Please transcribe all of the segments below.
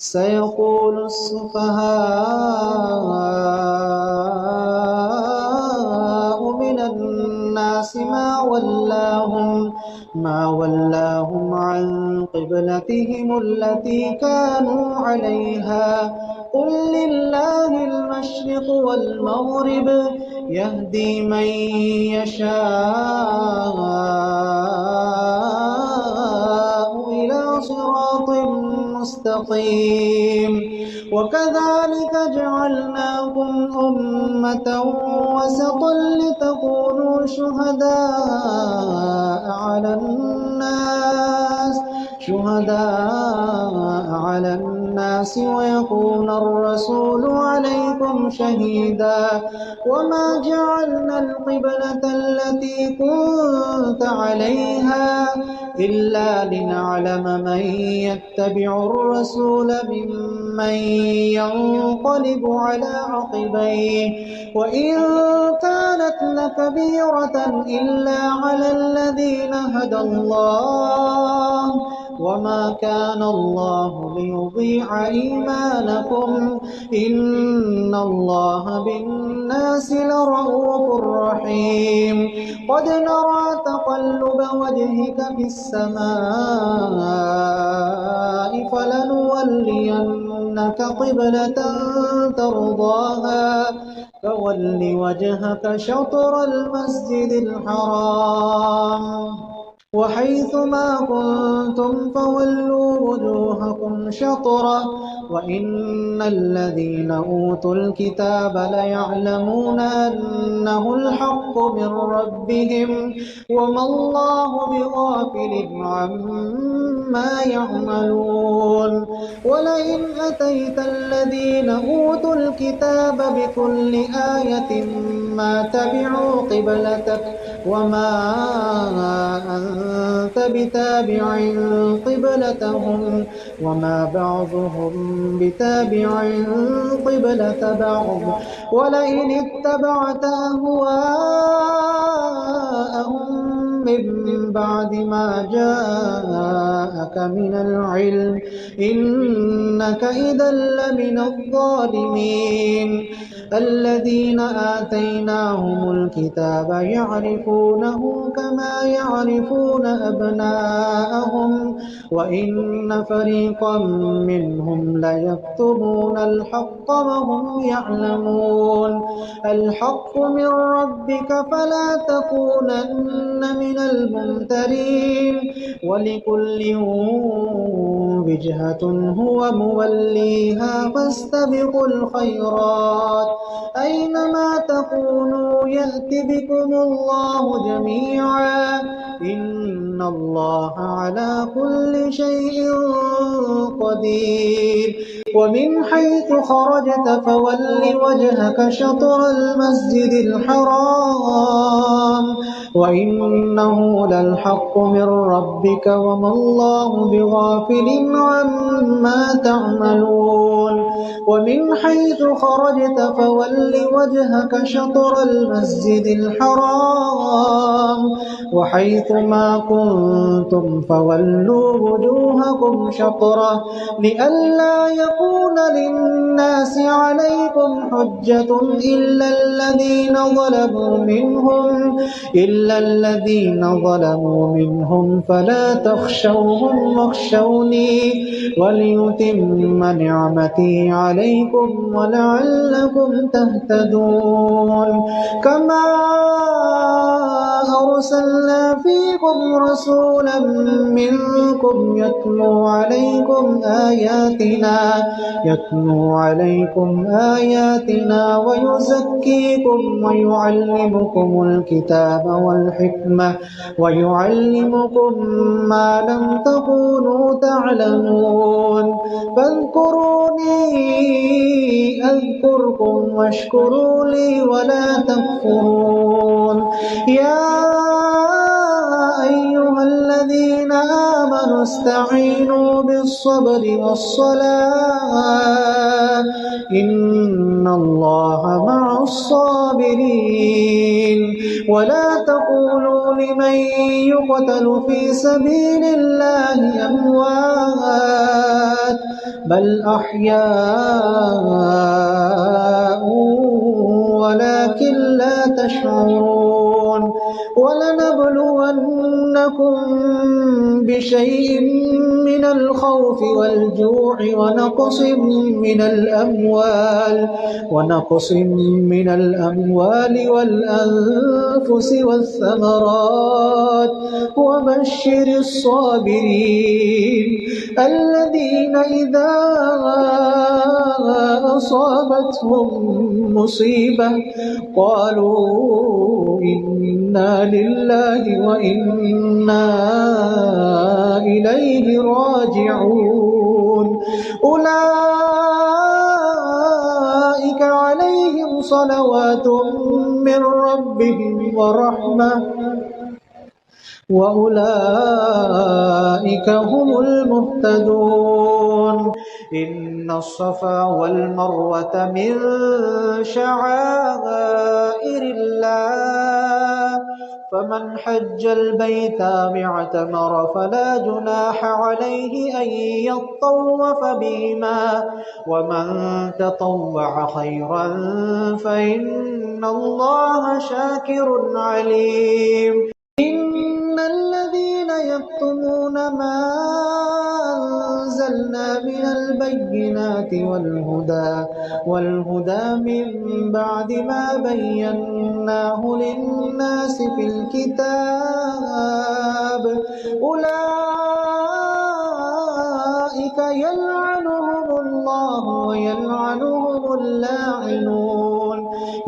سيقول السفهاء من الناس ما ولاهم عن قبلتهم التي كانوا عليها قل لله المشرق والمغرب يهدي من يشاء إلى صراط مستقيم وكذلك جعلناكم أمة وسطا لتكونوا شهداء على الناس ويكون الرسول عليكم شهيدا وما جعلنا القبلة التي كنت عليها إلا لنعلم من يتبع الرسول ممن ينقلب على عقبيه وإن كانت لكبيرة إلا على الذين هدى الله وما كان الله ليضيع إيمانكم إن الله بالناس لرءوف رحيم قد نرى تقلب وجهك في السماء فلنولينك قبلة ترضاها فول وجهك شطر المسجد الحرام وحيث ما كنتم فولوا وجوهكم شطره وإن الذين أوتوا الكتاب ليعلمون أنه الحق من ربهم وما الله بغافل عما يعملون ولئن أتيت الذين أوتوا الكتاب بكل آية ما تبعوا قبلتك وما أنت بتابع قبلتهم وما بعضهم بتابع قبلة بعض ولئن اتبعت أهواءهم من بعد ما جاءك من العلم إنك إذا لمن الظالمين الذين آتيناهم الكتاب يعرفونه كما يعرفون أبناءهم وإن فريقا منهم ليكتمون الحق وهم يعلمون الحق من ربك فلا تكونن من الممترين ولكل وجهة هو موليها فاستبقوا الخيرات أينما تكونوا يأت بكم الله جميعا إن الله على كل شيء قدير ومن حيث خرجت فول وجهك شطر المسجد الحرام وإنه للحق من ربك وما الله بغافل عما تعملون ومن حيث خرجت فول وجهك شطر المسجد الحرام وحيث ما كنتم فولوا وجوهكم شطره لئلا يكون للناس عليكم حجة إلا الذين ظلموا منهم فلا تخشوهم واخشوني وليتم نعمتي عليكم ولعلكم تهتدون كما أرسلنا فيكم رسولا منكم يتلو عليكم آياتنا ويزكيكم ويعلمكم الكتاب والحكمة ويعلمكم ما لم تكونوا تعلمون فاذكروني أذكركم واشكروا لي ولا تكفرون يا أيها الذين آمنوا آمنوا استعينوا بالصبر والصلاة إن الله مع الصابرين ولا تقولوا لمن يقتل في سبيل الله أموات بل أحياء ولكن لا تشعرون ولنبلونكم بشيء من الخوف والجوع ونقص من الأموال والأنفس والثمرات وبشر الصابرين الذين إذا أصابتهم مصيبة قالوا إنا لله وإنا إليه راجعون أولئك عليهم صلوات من ربهم ورحمة وأولئك هم المهتدون إن الصفا والمروة من شعائر الله فمن حج البيت واعتمر فلا جناح عليه أن يطوف بهما ومن تطوع خيرا فإن الله شاكر عليم إن الذين يكتمون ما أنزلنا من البينات والهدى من بعد ما بيناه للناس في الكتاب أولئك يلعنهم الله ويلعنهم اللاعنون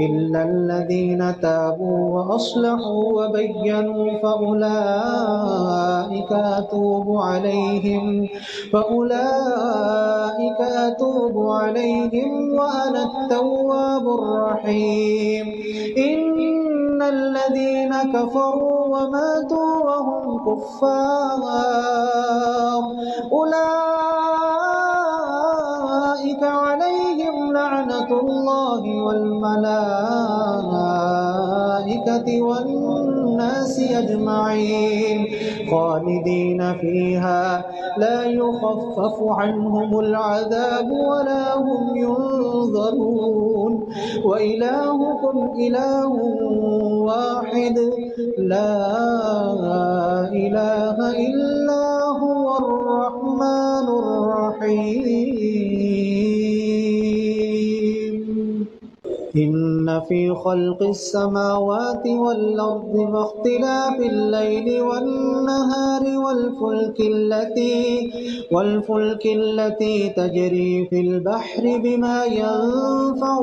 إلا الذين تابوا وأصلحوا وبينوا فأولئك أتوب عليهم وأنا التواب الرحيم إن الذين كفروا وماتوا وهم كفار أولئك عليهم لعنة الله والملائكة والناس أجمعين خالدين فيها لا يخفف عنهم العذاب ولا هم ينظرون وإلهكم إله واحد لا إله إلا هو الرحمن الرحيم إن في خلق السماوات والأرض واختلاف الليل والنهار والفلك التي تجري في البحر بما ينفع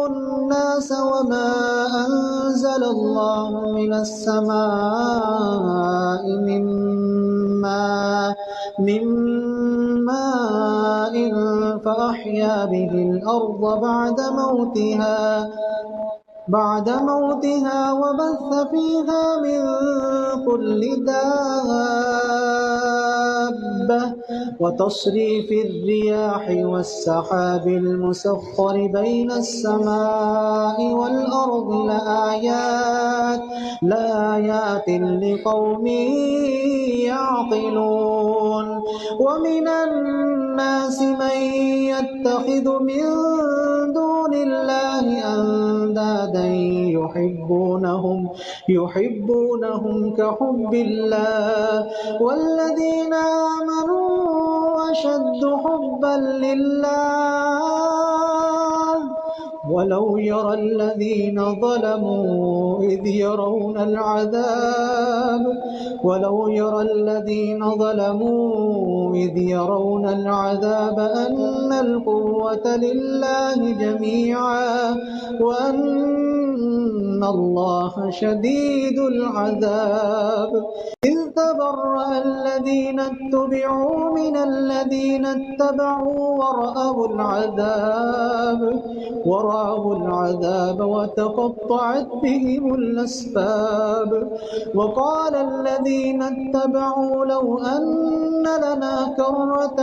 الناس وما أنزل الله من السماء من ماء فأحيا به الأرض بعد موتها وبث فيها من كل دابة وتصريف الرياح والسحاب المسخر بين السماء والأرض لآيات لقوم يعقلون ومن الناس من يتخذ من دون الله أندادا يحبونهم كحب الله والذين آمنوا أشد حبا لله ولو يرى الذين ظلموا إذ يرون العذاب أن القوة لله جميعا وأن الله شديد العذاب إذ تبرأ الذين اتبعوا من الذين اتبعوا ورأوا العذاب وتقطعت بهم الأسباب. وقال الذين اتبعوا لو أن لنا كرة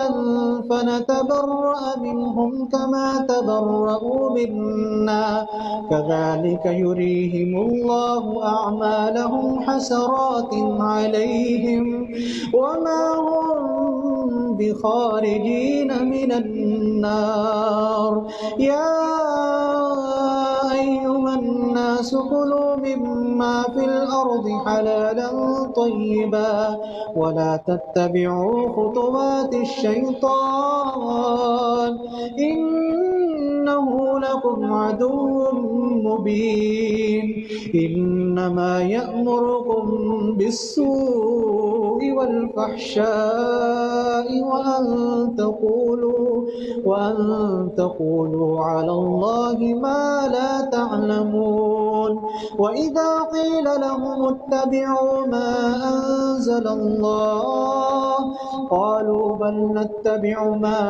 فنتبرأ منهم كما تبرأوا منا كذلك يريهم الله أعمالهم حسرات عليهم وما هم بخارجين من النار. يا أيها الناس كلوا مما في الأرض حلالا طيبا ولا تتبعوا خطوات الشيطان إنه لكم عدو مبين. إنما يأمركم بالسوء والفحشاء وأن تقولوا على الله ما لا تعلمون. وإذا قيل لهم اتبعوا ما أنزل الله قالوا بل نتبع ما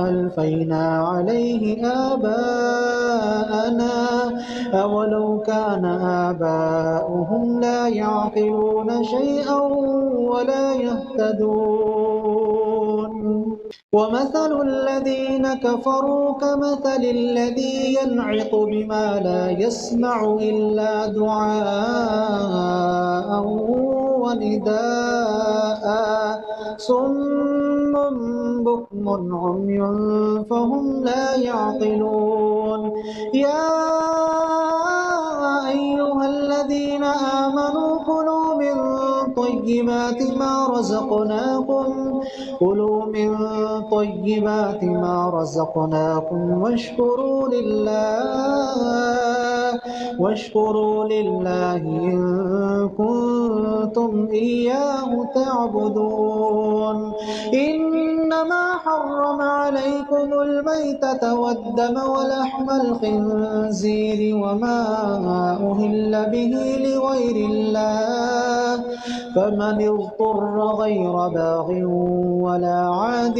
ألفينا عليه آباءنا أولو كان آباؤهم لا يعقلون شيئا ولا يهتدون. ومثل الذين كفروا كمثل الذي ينعق بما لا يسمع إلا دعاء ونداء صم بكم عمي فهم لا يعقلون. يا أيها الذين آمنوا كلوا من طيبات ما رزقناكم واشكروا لله إن كنتم إياه تعبدون. إنما حرم عليكم الميتة والدم ولحم الخنزير وما أهل به لغير الله فمن اضطر غير باغ ولا عاد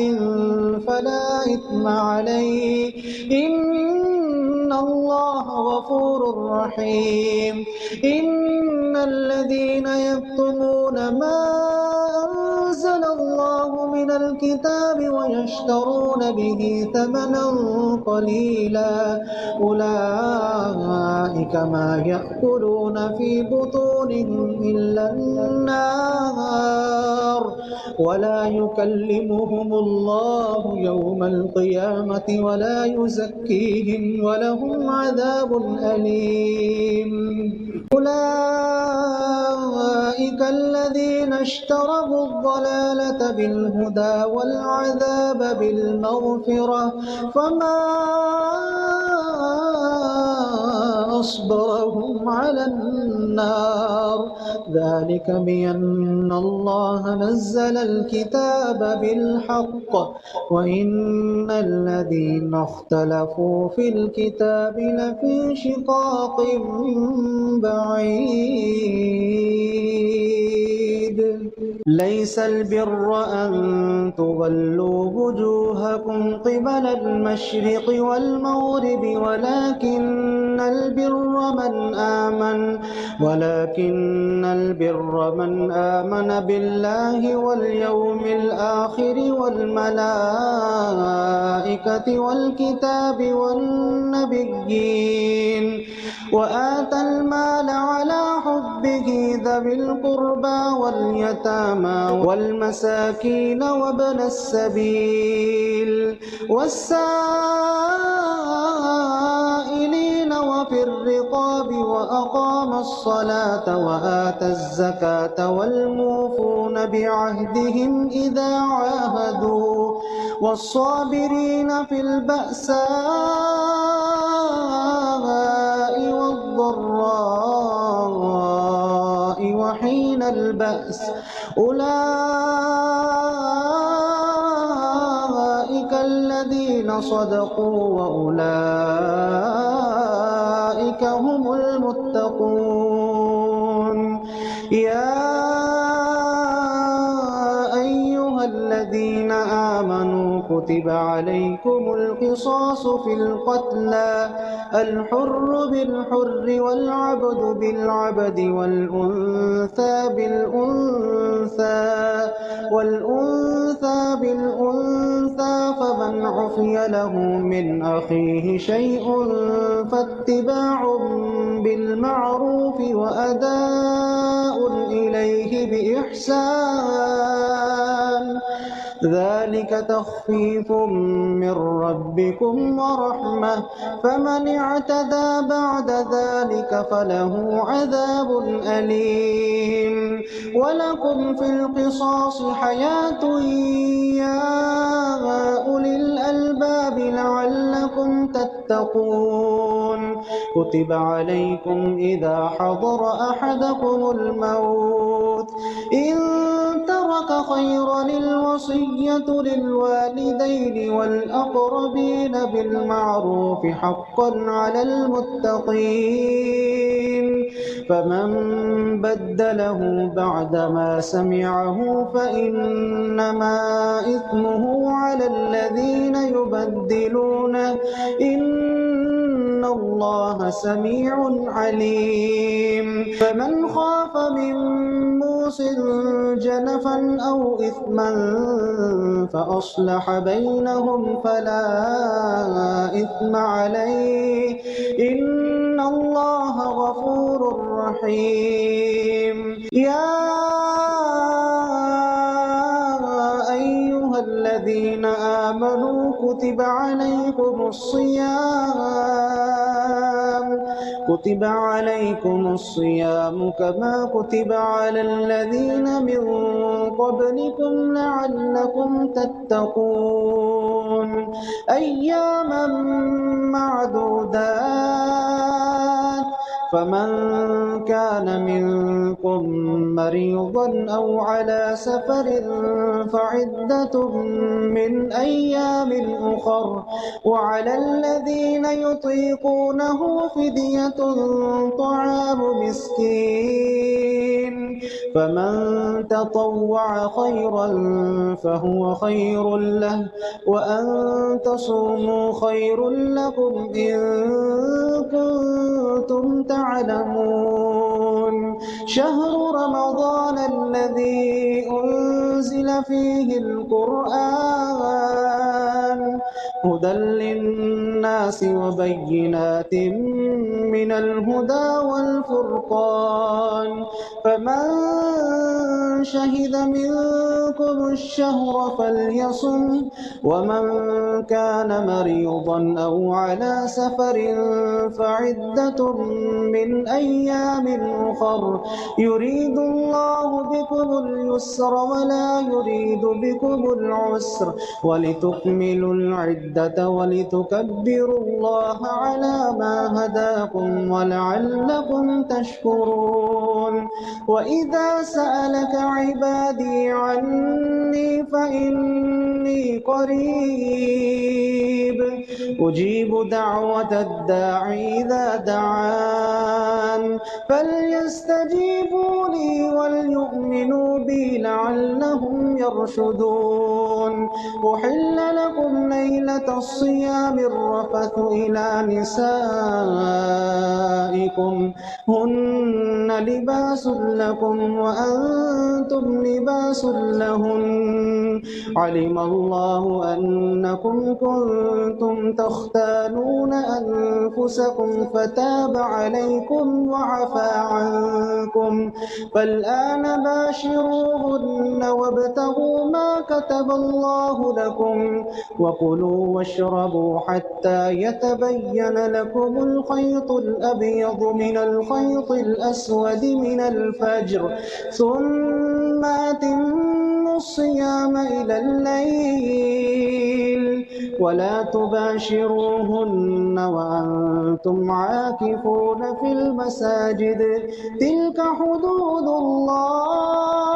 فلا إثم عليه إن الله غفور رحيم. إن الذين يكتمون ما أنزل الله من الكتاب ويشترون به ثمنا قليلا أولئك ما يأكلون في بطونهم إلا النار ولا يكلمهم الله يوم القيامة ولا يزكيهم ولهم عذاب أليم. أولئك الذين اشتروا الضلالة بالهدى والعذاب بالمغفرة فما أصبرهم على النار ذلك بأن الله نزل الكتاب بالحق وإن الذين اختلفوا في الكتاب لفي شقاق بعيد. ليس البر أن تولوا وجوهكم قبل المشرق والمغرب ولكن البر من آمن بالله واليوم الآخر والملائكة والكتاب والنبيين وآتى المال على حبه ذوي القربى واليتامى والمساكين وابن السبيل والسائلين وفي الرقاب وأقام الصلاة وآتى الزكاة والموفون بعهدهم إذا عاهدوا والصابرين في البأساء والضراء وحين البأس أولئك الذين صدقوا وأولئك هم المتقون. يا الذين آمنوا كتب عليكم القصاص في القتلى الحر بالحر والعبد بالعبد والأنثى بالأنثى فمن عفي له من أخيه شيء فاتباع بالمعروف وأداء إليه بإحسان ذلك تخفيف من ربكم ورحمة فمن اعتدى بعد ذلك فله عذاب أليم ولكم في القصاص حياة يا أولي الألباب لعلكم تتقون كتب عليكم إذا حضر أحدكم الموت إن ترك خيرا الوصية للوالدين والأقربين بالمعروف حقا على المتقين فمن بدله بعدما سمعه فإنما إثمه على الذين يبدلونه إن الله سميع عليم فمن خاف من موص جنفا أو إثما فأصلح بينهم فلا إثم عليه إن الله غفور رحيم يا أيها الذين آمنوا كتب عليكم الصيام كما كتب على الذين من قبلكم لعلكم تتقون أياما معدودات فمن كان منكم مريضا أو على سفر فعدة من أيام أخر وعلى الذين يطيقونه فدية طعام مسكين فمن تطوع خيرا فهو خير له وأن تصوموا خير لكم إن كنتم تعلمون شهر رمضان الذي أنزل فيه القرآن هدى للناس وبينات من الهدى والفرقان فمن شهد منكم الشهر فليصم ومن كان مريضا أو على سفر فعدة من أيام أخر يريد الله بكم اليسر ولا يريد بكم العسر ولتكملوا العدة ولتكبروا الله على ما هداكم ولعلكم تشكرون وإذا سألك عبادي عني فإني قريب أجيب دعوة الداعي إذا دعان فليستجيبوا لي وليؤمنوا بي لعلهم يرشدون أحل لكم ليلة الصيام الرفث إلى نسائكم هن لباس لكم وأنتم لباس لهن علم الله أنكم كنتم تختانون أنفسكم فتاب عليكم وعفى عنكم فالآن باشروهن وابتغوا ما كتب الله لكم وكلوا واشربوا حتى يتبين لكم الخيط الأبيض من الخيط الأسود من الفجر ثم أتموا الصيام إلى الليل ولا تباشروهن وأنتم عاكفون في المساجد تلك حدود الله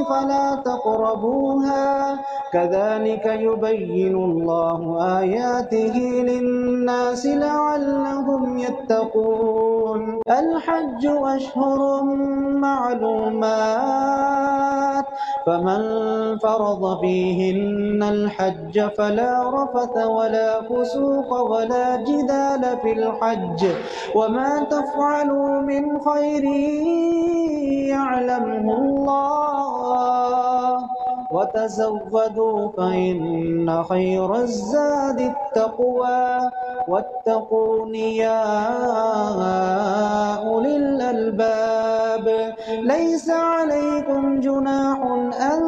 فلا تقربوها كذلك يبين الله آياته للناس لعلهم يتقون الحج أشهر معلومات فمن فرض فيهن الحج فلا رفث ولا فسوق ولا جدال في الحج وما تفعلوا من خير يعلمه الله وتزودوا فإن خير الزاد التقوى واتقون يا أولي الألباب ليس عليكم جناح أن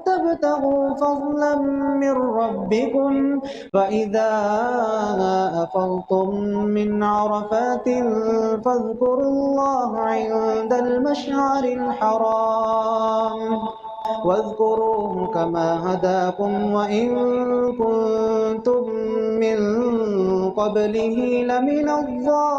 تبتغوا فضلا من ربكم فإذا أفضتم من عرفات فاذكروا الله عند المشعر الحرام واذكروه كما هداكم وإن كنتم من قبله لمن الضالين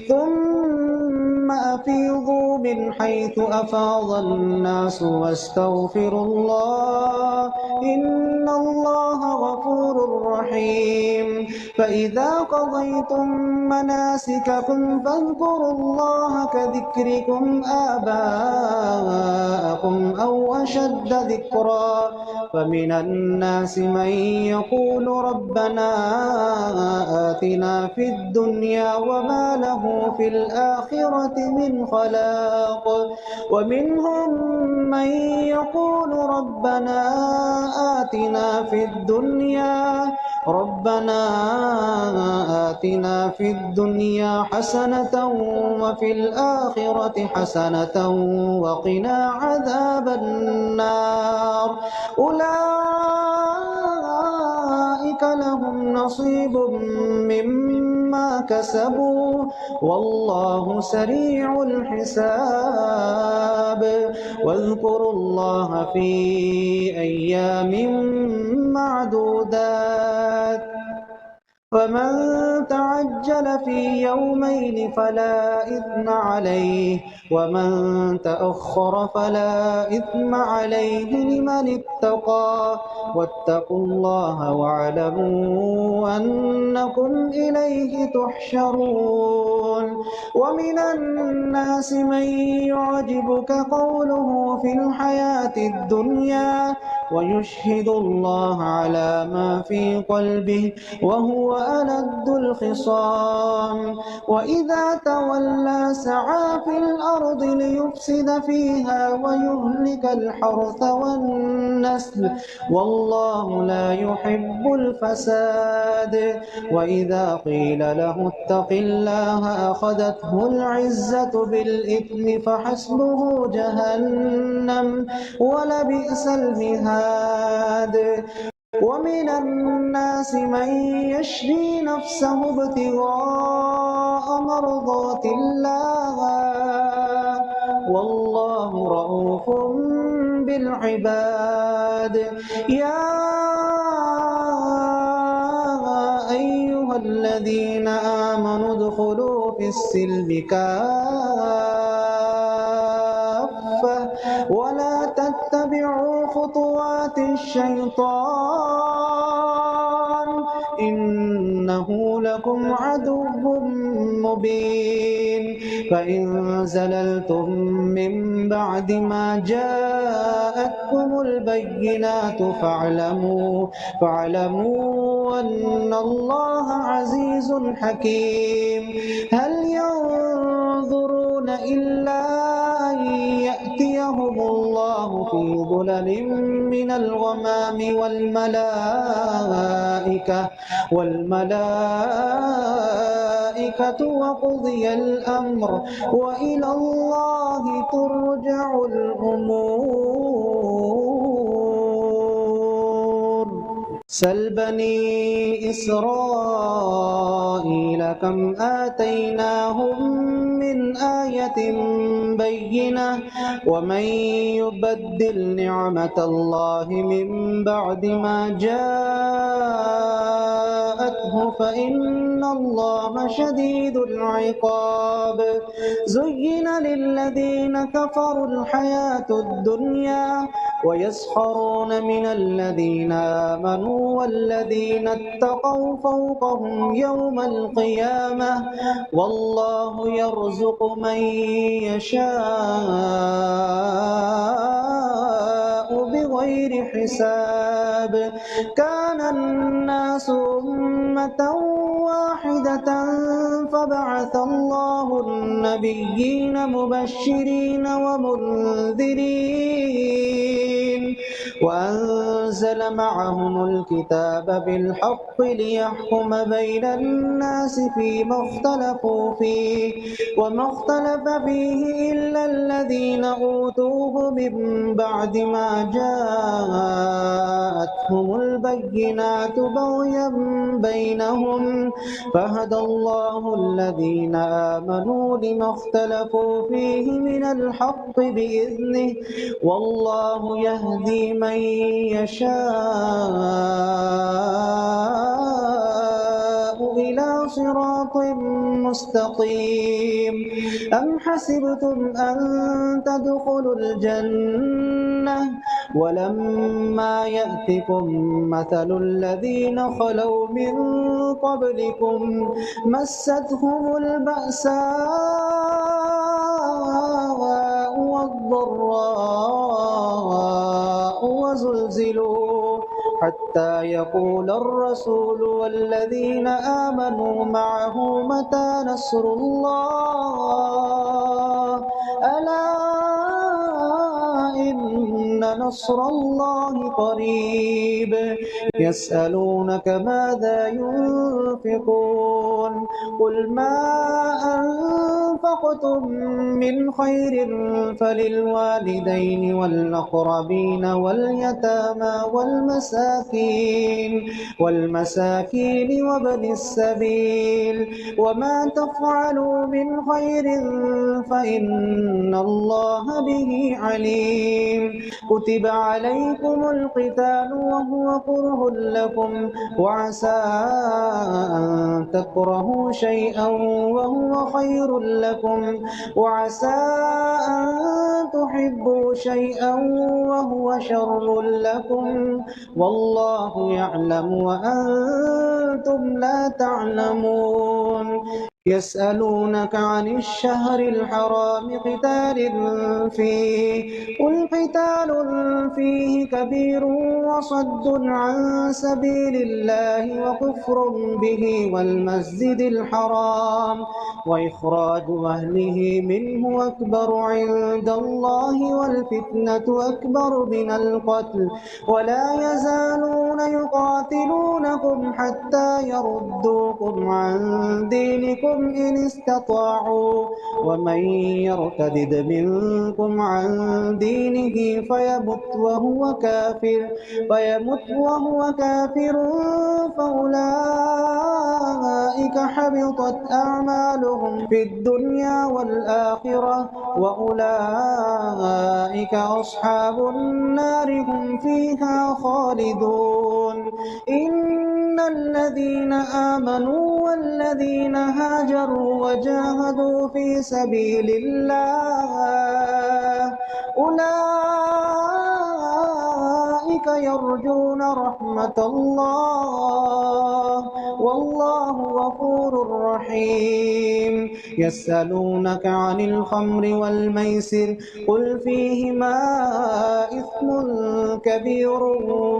ثم أفيضوا من حيث أفاض الناس واستغفروا الله إن الله غفور رحيم فإذا قضيتم مناسككم فاذكروا الله كذكركم آباءكم أو أشد ذكرا فمن الناس من يقول ربنا آتنا في الدنيا وما له في الآخرة من خلاق ومنهم من يقول ربنا آتنا في الدنيا حسنة وفي الآخرة حسنة وقنا عذاب النار أولئك لهم نصيب مما كسبوا والله سريع الحساب واذكروا الله في أيام معدودات فمن تعجل في يومين فلا إثم عليه ومن تأخر فلا إثم عليه لمن اتقى واتقوا الله واعلموا أنكم إليه تحشرون ومن الناس من يعجبك قوله في الحياة الدنيا ويشهد الله على ما في قلبه وهو ألد الخصام وإذا تولى سعى في الأرض ليفسد فيها ويهلك الحرث والنسل والله لا يحب الفساد وإذا قيل له اتق الله أخذته العزة بالإثم فحسبه جهنم ولبئس المهاد ومن الناس من يشري نفسه ابتغاء مرضات الله والله رؤوف بالعباد يا أيها الذين آمنوا ادخلوا في السلم كافة ولا تتبعوا خطوات الشيطان إنه لكم عدو مبين فإن زللتم من بعد ما جاءتكم البينات فاعلموا أن الله عزيز حكيم هل ينظرون إلا أن يأتيهم الله في ظلل من الغمام والملائكة وقضي الأمر وإلى الله ترجع الأمور سل بني إسرائيل كم آتيناهم من آية بينة ومن يبدل نعمة الله من بعد ما جاءته فإن الله شديد العقاب زين للذين كفروا الحياة الدنيا ويسخرون من الذين آمنوا والذين اتقوا فوقهم يوم القيامة والله يرزق من يشاء بغير حساب. كان الناس أمة واحدة فبعث الله النبيين مبشرين ومنذرين وأنزل معهم الكتاب بالحق ليحكم بين الناس فيما اختلفوا فيه وما اختلف فيه إلا الذين أوتوه من بعد ما جاءتهم البينات بغيا بينهم فهدى الله الذين آمنوا لما اختلفوا فيه من الحق بإذنه والله يهدي من يشاء إلى صراط مستقيم. أم حسبتم أن تدخلوا الجنة ولما يأتكم مثل الذين خلوا من قبلكم مستهم البأساء والضراء وزلزلوا حتى يقول الرسول والذين آمنوا معه متى نصر الله ألا إن نصر الله قريب. يسألونك ماذا ينفقون قل ما أنفقتم من خير فللوالدين والأقربين واليتامى والمساكين وابن السبيل وما تفعلوا من خير فإن الله به عليم. كتب عليكم القتال وهو كره لكم وعسى أن تكرهوا شيئا وهو خير لكم وعسى أن تحبوا شيئا وهو شر لكم والله يعلم وأنتم لا تعلمون. يسألونك عن الشهر الحرام قتال فيه قل قتال فيه كبير وصد عن سبيل الله وكفر به والمسجد الحرام وإخراج أهله منه أكبر عند الله والفتنة أكبر من القتل ولا يزالون يقاتلونكم حتى يردوكم عن دينكم إن استطاعوا ومن يرتد منكم عن دينه فيمت وهو كافر فأولئك حبطت أعمالهم في الدنيا والآخرة وأولئك أصحاب النار هم فيها خالدون. إن الذين آمنوا والذين هاجروا وجاهدوا في سبيل الله أولئك يرجون رحمة الله والله غفور رحيم. يسألونك عن الخمر والميسر قل فيهما إثم كبير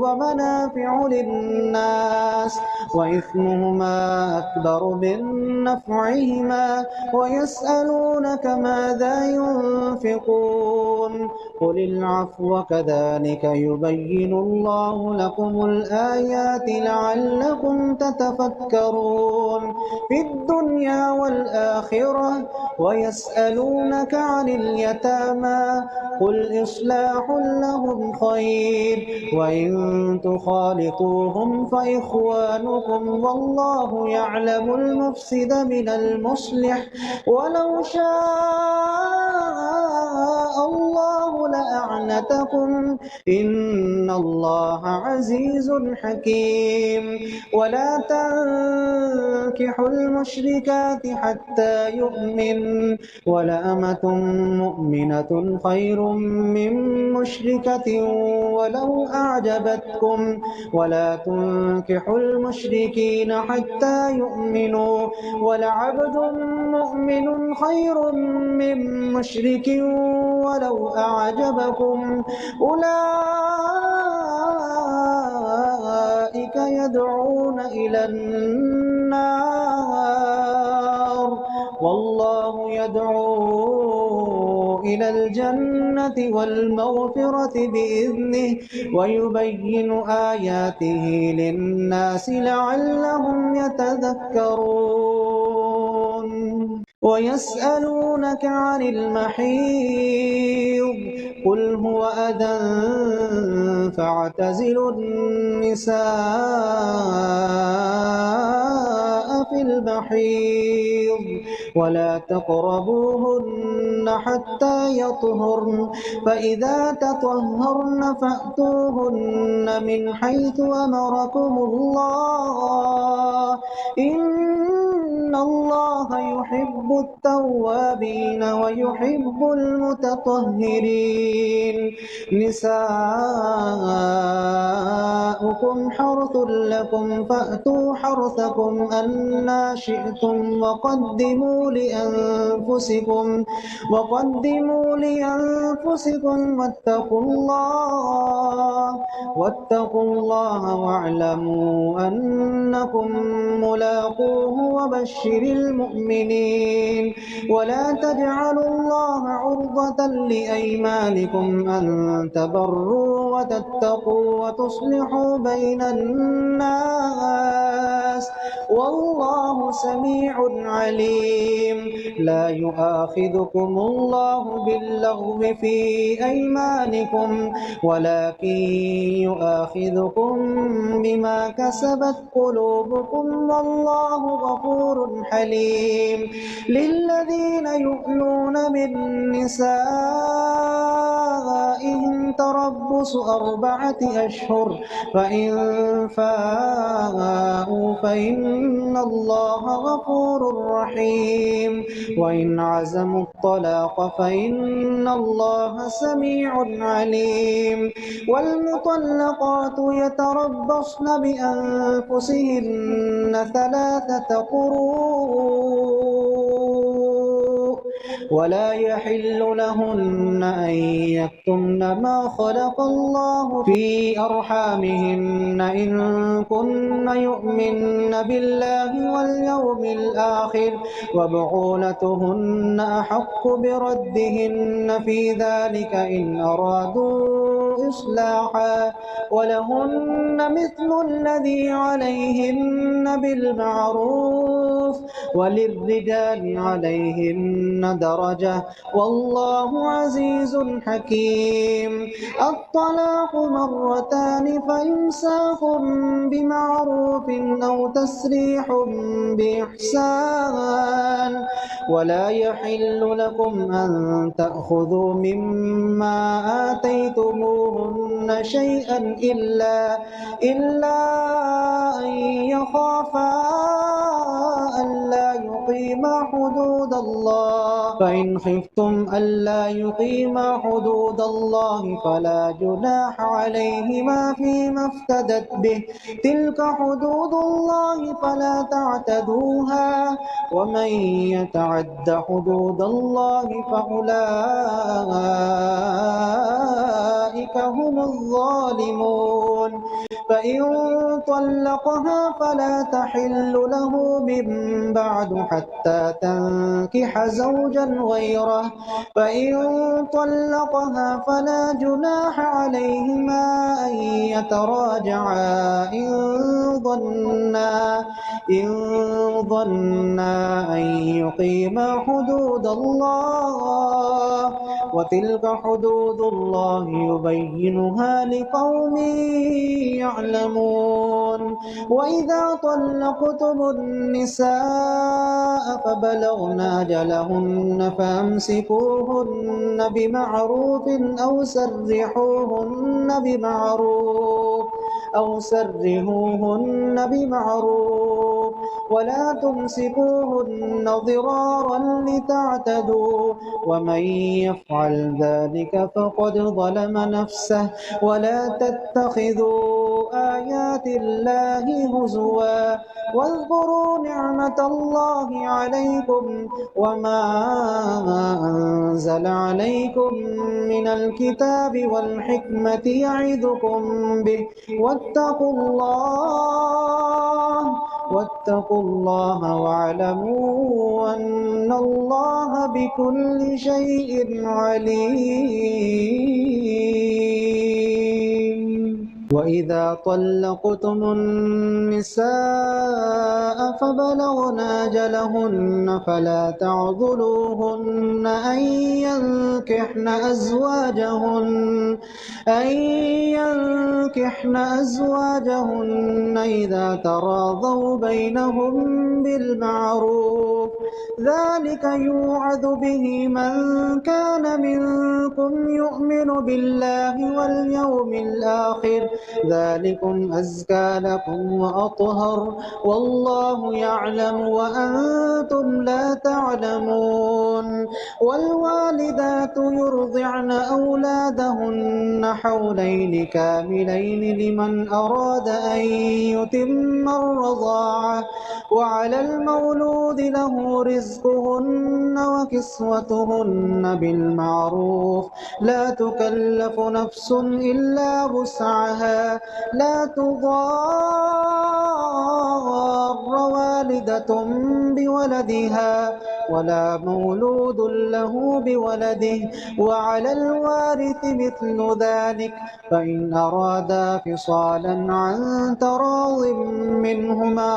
ومنافع للناس وإثمهما أكبر من نفعهما ويسألونك ماذا ينفقون قل العفو كذلك يبين الله لكم الآيات لعلكم تتفكرون في الدنيا والآخرة. ويسألونك عن اليتامى قل إصلاح لهم خير وإن تخالطوهم فإخوانكم والله يعلم المفسد من المصلح ولو شاء الله زينتكم إن الله عزيز حكيم ولا تنكحوا المشركات حتى يؤمن ولأمة مؤمنة خير من مشركة ولو أعجبتكم ولا تنكحوا المشركين حتى يؤمنوا ولعبد مؤمن خير من مشرك ولو أعجبكم أولئك يدعون إلى النار والله يدعو إلى الجنة والمغفرة بإذنه ويبين آياته للناس لعلهم يتذكرون ويسألونك عن المحيض قل هو أذى فاعتزلوا النساء في المحيض ولا تقربوهن حتى يطهرن فإذا تطهرن فأتوهن من حيث أمركم الله إن الله يحب التوابين ويحب المتطهرين نساؤكم حرث لكم فأتوا حرثكم أنا شئتم وقدموا لأنفسكم واتقوا الله واعلموا أنكم ملاقوه وبشر المؤمنين ولا تجعلوا الله عرضة لأيمانكم أن تبروا وتتقوا وتصلحوا بين الناس والله سميع عليم لا يؤاخذكم الله باللغو في أيمانكم ولكن يؤاخذكم بما كسبت قلوبكم والله غفور حليم للذين يؤلون من نسائهم تربص 4 أشهر فإن فاءوا فإن الله غفور رحيم وإن عزموا الطلاق فإن الله سميع عليم والمطلقات يتربصن بأنفسهن 3 قروء ولا يحل لهن أن يكتمن ما خلق الله في أرحامهن إن كن يؤمن بالله واليوم الآخر وبعولتهن أحق بردهن في ذلك إن أرادوا إصلاحا ولهن مثل الذي عليهن بالمعروف وللرجال عليهن درجة والله عزيز حكيم الطلاق 2 فإمساك بمعروف أو تسريح بإحسان ولا يحل لكم أن تأخذوا مما آتيتموهن شيئا إلا أن يخافا ألا يقيما حدود الله فإن خفتم ألا يقيما حدود الله فلا جناح عليهما فيما افتدت به تلك حدود الله فلا تعتدوها ومن يتعد حدود الله فأولئك هم الظالمون فإن طلقها فلا تحل له من بعد حتى تنكح زوجا غيره فإن طلقها فلا جناح عليهما أن يتراجعا إن ظنا أن يقيما حدود الله وتلك حدود الله يبينها لقوم يعلمون وإذا طلقتم النساء فبلغن أجلهن فأمسكوهن بمعروف أو سرهوهن بمعروف ولا تمسكوهن ضرارا لتعتدوا ومن يفعل ذلك فقد ظلم نفسه ولا تتخذوا آيات الله هزوا واذكروا نعمة الله عليكم وما أنزل عليكم من الكتاب والحكمة يعظكم به واتقوا الله واعلموا أن الله بكل شيء عليم. وإذا طلقتم النساء فبلغن أجلهن فلا تعضلوهن أن ينكحن أزواجهن إذا تراضوا بينهم بالمعروف ذلك يوعظ به من كان منكم يؤمن بالله واليوم الآخر ذلكم أزكى لكم وأطهر والله يعلم وأنتم لا تعلمون. والوالدات يرضعن أولادهن حولين كاملين لمن أراد أن يتم الرضاعة وعلى المولود له رزقهن وكسوتهن بالمعروف لا تكلف نفس إلا وسعها لا تضار والدة بولدها ولا مولود له بولده وعلى الوارث مثل ذلك فإن أرادا فصالا عن تراض منهما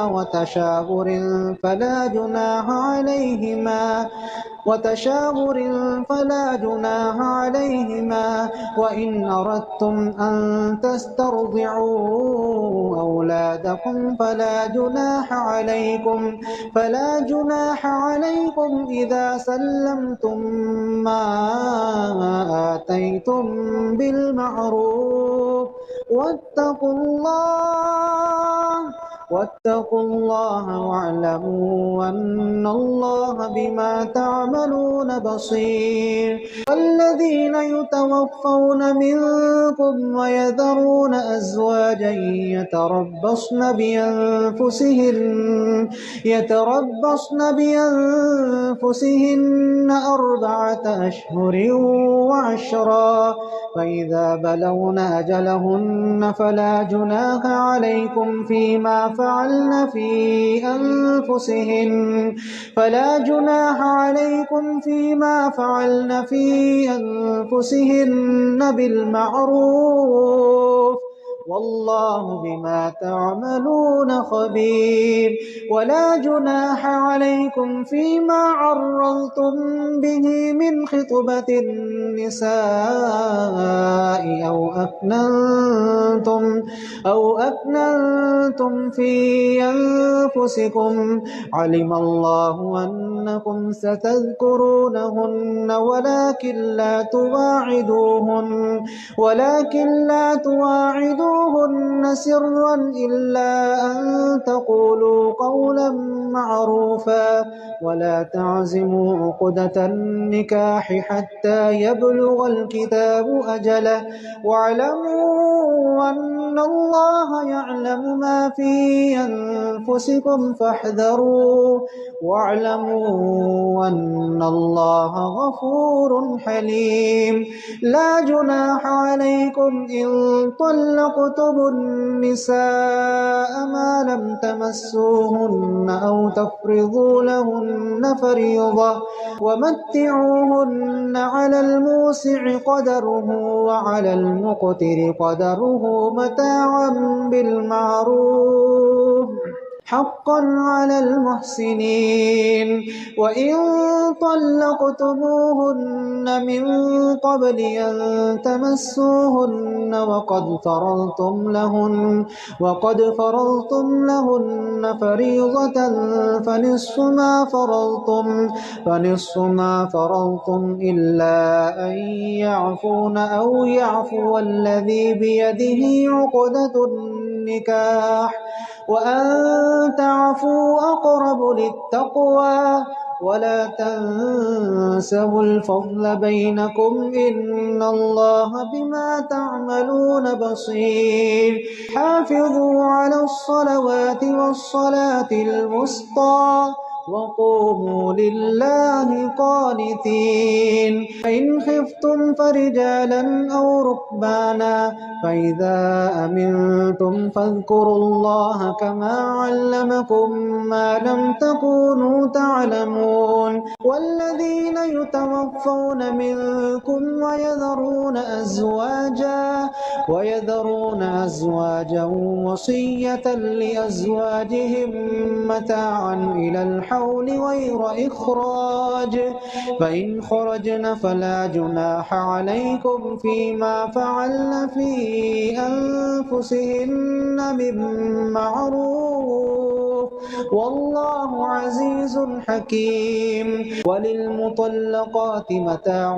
فلا جناح عليهما وإن أردتم أن تسترضعوا أولادكم فلا جناح عليكم إذا سلمتم ما آتيتم بالمعروف واتقوا الله واعلموا أن الله بما تعملون بصير. والذين يتوفون منكم ويذرون أزواجا يتربصن بأنفسهن 4 أشهر وعشرا فإذا بلغن أجلهن فلا جناح عليكم فيما فعلن في أنفسهن بالمعروف والله بما تعملون خبير. ولا جناح عليكم فيما عرضتم به من خطبة النساء أو أكننتم في أنفسكم علم الله أنكم ستذكرونهن ولكن لا تواعدوهن سرا إلا أن تقولوا قولا معروفا ولا تعزموا عقدة النكاح حتى يبلغ الكتاب أجله واعلموا أن الله يعلم ما في أنفسكم فاحذروا واعلموا أن الله غفور حليم. لا جناح عليكم إن طلقتم النساء ما لم تمسوهن أو تفرضوا لهن فريضة ومتعوهن على الموسع قدره وعلى المقتر قدره متاعا بالمعروف حقا على المحسنين. وإن طلقتموهن من قبل أن تمسوهن وقد فرضتم لهن فريضة فنصف ما فرضتم إلا أن يعفون أو يعفو الذي بيده عقدة النكاح وأن تعفوا أقرب للتقوى ولا تنسوا الفضل بينكم إن الله بما تعملون بصير. حافظوا على الصلوات والصلاة الوسطى وقوموا لله قانتين. فإن خفتم فرجالا أو ركبانا فإذا أمنتم فاذكروا الله كما علمكم ما لم تكونوا تعلمون. والذين يتوفون منكم ويذرون أزواجا وصية لأزواجهم متاعا إلى الحول غير إخراج فإن خرجن فلا جناح عليكم فيما فعلن في أنفسهن من معروف والله عزيز حكيم. وللمطلقات متاع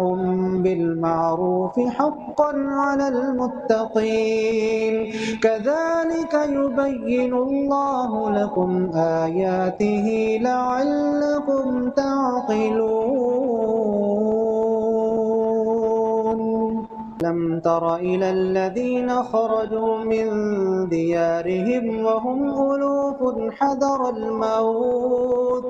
بالمعروف حقا على المتقين. كذلك يبين الله لكم آياته لعلكم تعقلون. لم تر إلى الذين خرجوا من ديارهم وهم ألوف حذر الموت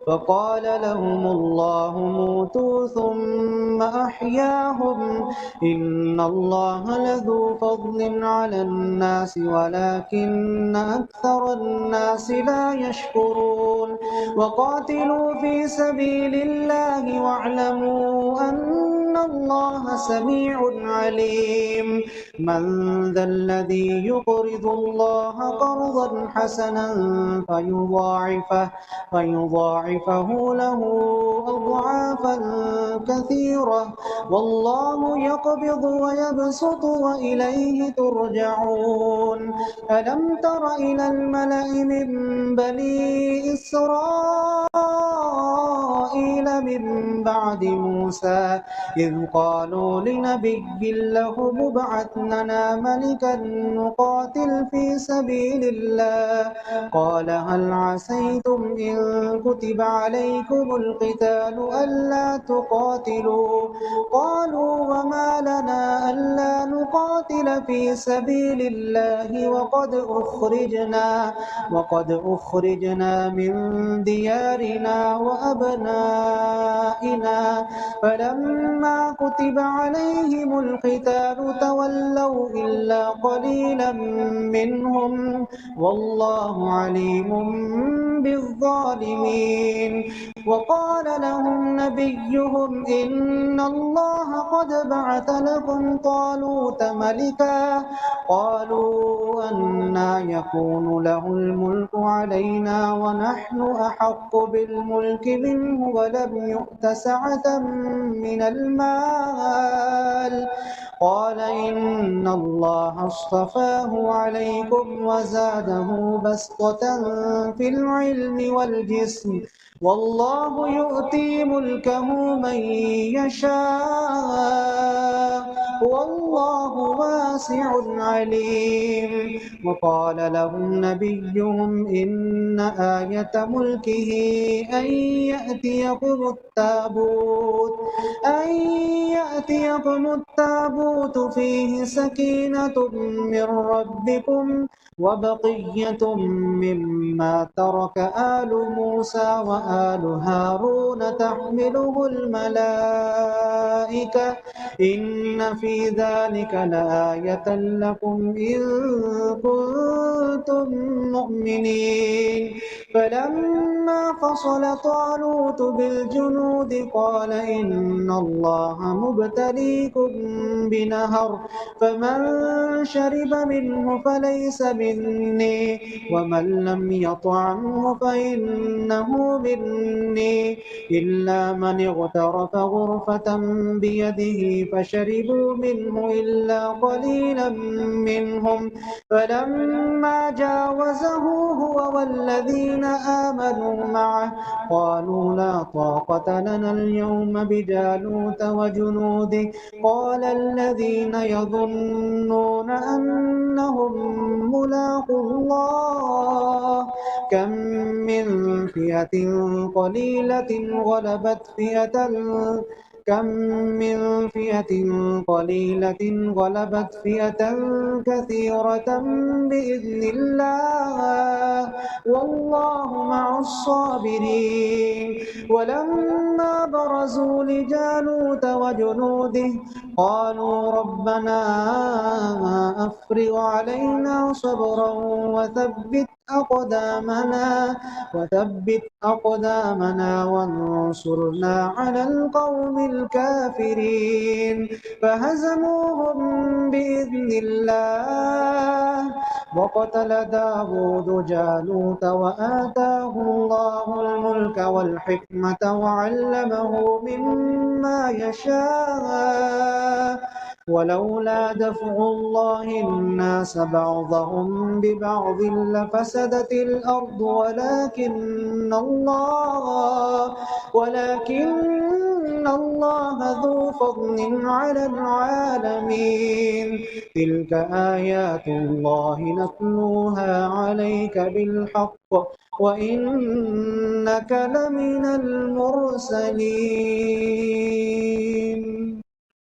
فقال لهم الله موتوا ثم أحياهم إن الله لذو فضل على الناس ولكن أكثر الناس لا يشكرون. وقاتلوا في سبيل الله واعلموا أن الله سميع عليم. من ذا الذي يقرض الله قرضا حسنا فيضاعفه له أضعافا كثيرة والله يقبض ويبسط وإليه ترجعون. ألم تر إلى الملأ من بني إسرائيل من بعد موسى إذ قالوا لنبي له ابعث لنا ملكا نقاتل في سبيل الله قال هل عسيتم إن كتب عليكم القتال ألا تقاتلوا قالوا وما لنا ألا نقاتل في سبيل الله وقد أخرجنا من ديارنا وأبنائنا فلما كتب عليهم القتال تولوا إلا قليلا منهم والله عليم بالظالمين. وقال لهم نبيهم إن الله قد بعث لكم طالوت ملكا قالوا أنى يكون له الملك علينا ونحن أحق بالملك منه ولم يؤت سعة من المال قال إن الله اصطفاه عليكم وزاده بسطة في العلم والجسم والله يؤتي ملكه من يشاء والله واسع عليم. وقال لهم نبيهم إن آية ملكه أن يأتيكم التابوت فيه سكينة من ربكم وبقية مما ترك آل موسى وآل هارون تحمله الملائكة إن في ذلك لآية لكم إن كنتم مؤمنين. فلما فصل طالوت بالجنود وجنود قال إن الله مبتليكم بنهر فمن شرب منه فليس مني ومن لم يطعمه فإنه مني إلا من اغترف غرفة بيده فشربوا منه إلا قليلا منهم فلما جاوزه هو والذين آمنوا معه قالوا لا طاقة لنا اليوم بجالوت وجنوده قال الذين يظنون أنهم ملاقو الله كم من فئة قليلة غلبت فئة كم من فئة قليلة غلبت فئة كثيرة بإذن الله والله مع الصابرين ولما برزوا لجالوت وجنوده قالوا ربنا أفرغ علينا صبرا وثبت أقدامنا وانصرنا على القوم الكافرين فهزموهم بإذن الله وقتل داود جالوت وآتاه الله الملك والحكمة وعلمه مما يشاء ولولا دفع الله الناس بعضهم ببعض لفسدت الأرض ولكن الله ذو فضل على العالمين تلك آيات الله نتلوها عليك بالحق وإنك لمن المرسلين